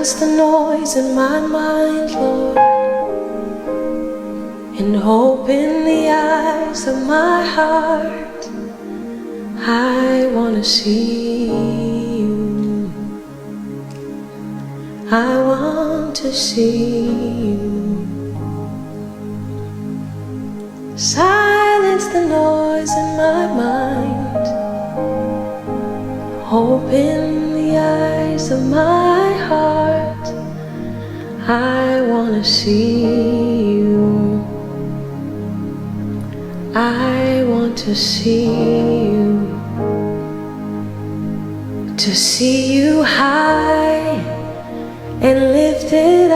Silence the noise in my mind, Lord, and open the eyes of my heart. I want to see you. I want to see you. Silence the noise in my mind. Open the eyes of my heart. I want to see you. I want to see you. To see you high and lifted